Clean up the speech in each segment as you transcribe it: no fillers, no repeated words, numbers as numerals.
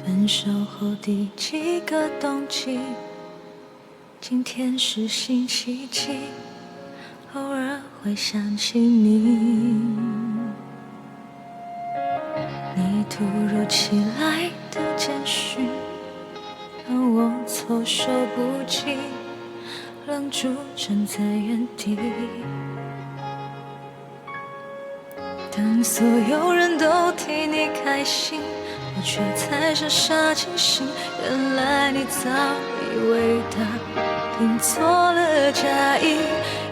分手后第几个冬季，今天是星期几，偶尔会想起你。你突如其来的简讯让我措手不及，愣住站在原地。当所有人都替你开心，我却才傻傻清醒，原来你早已为他拼错了假意。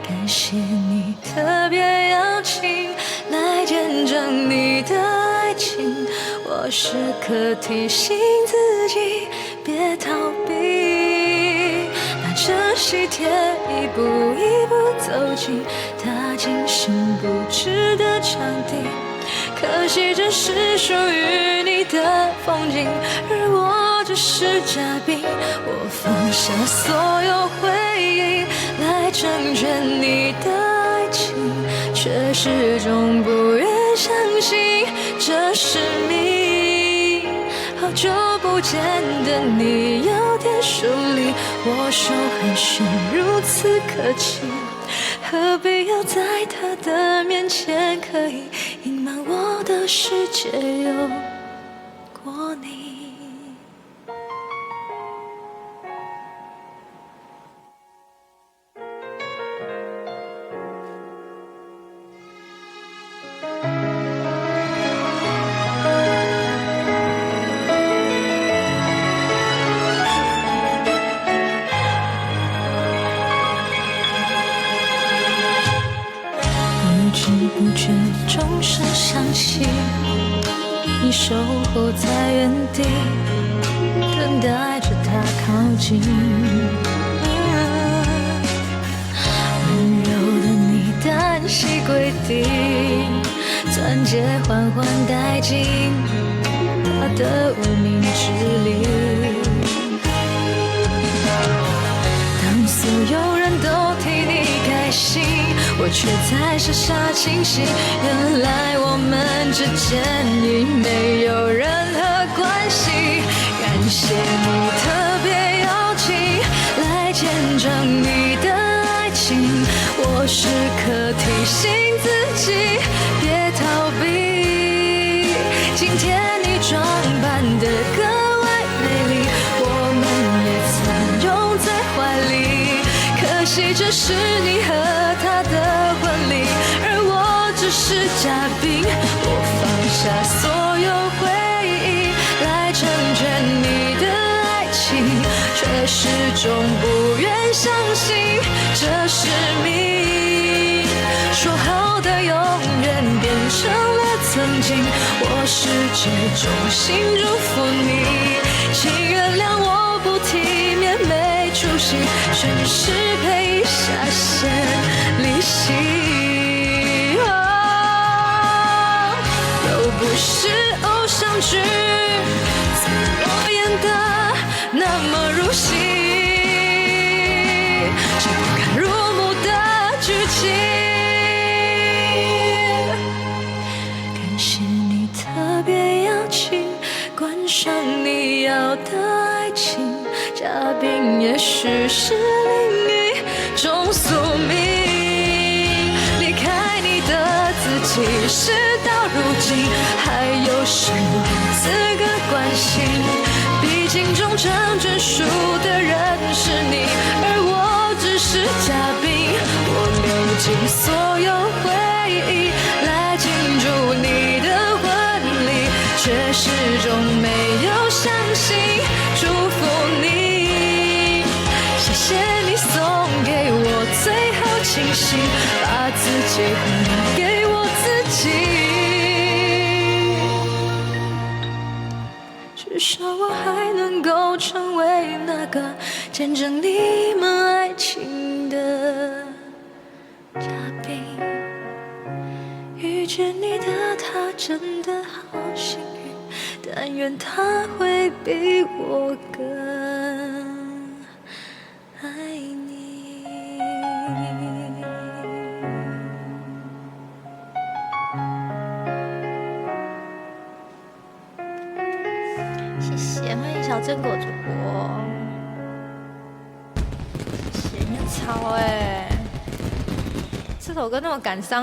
感谢你特别邀请来见证你的爱情，我时刻提醒自己别逃避，拿着喜帖一步一步走进他精心布置的场地。可惜这是属于你的风景，而我只是嘉宾。我放下所有回忆来成全你的爱情，却始终不愿相信这是命。好久不见的你有点疏离，握手寒暄如此客气，何必要在他的面前刻意隐瞒我的世界有过你。不知不觉钟声响起，你守候在原地，等待着他靠近。温柔的你单膝跪地，钻戒缓缓戴进他的无名指里。当所有人都替你开心，我却在傻傻清醒，原来我们之间已没有任何关系。感谢你特别邀请来见证你的爱情，我时刻提醒自己别逃避。今天你装扮得格外美丽，我们也曾拥在怀里，可惜这是你和他的婚礼，而我只是嘉宾。我放下所有回忆来成全你的爱情，却始终不愿相信这是命。说好的永远变成了曾经，我是这衷心祝福你，请原谅我不体面没出息，只是配下线利息。又不是偶像剧，怎么演的那么入戏，这不堪入目的剧情。感谢你特别邀请，观赏你要的爱情，嘉宾也许是另一种宿命。离开你的自己，事到如今还有什么资格关心？毕竟终成眷属的人是你，而我只是嘉宾。我流尽所有回忆来庆祝你的婚礼，却始终没有相信祝福你。谢谢你送给我最后清醒，把自己还给我自己。至少我还能够成为那个见证你们爱情的嘉宾。遇见你的他真的好幸运，但愿他会比我更爱你。谢谢，欢迎小榛果主播。谢谢你很吵哎，这首歌那么感伤。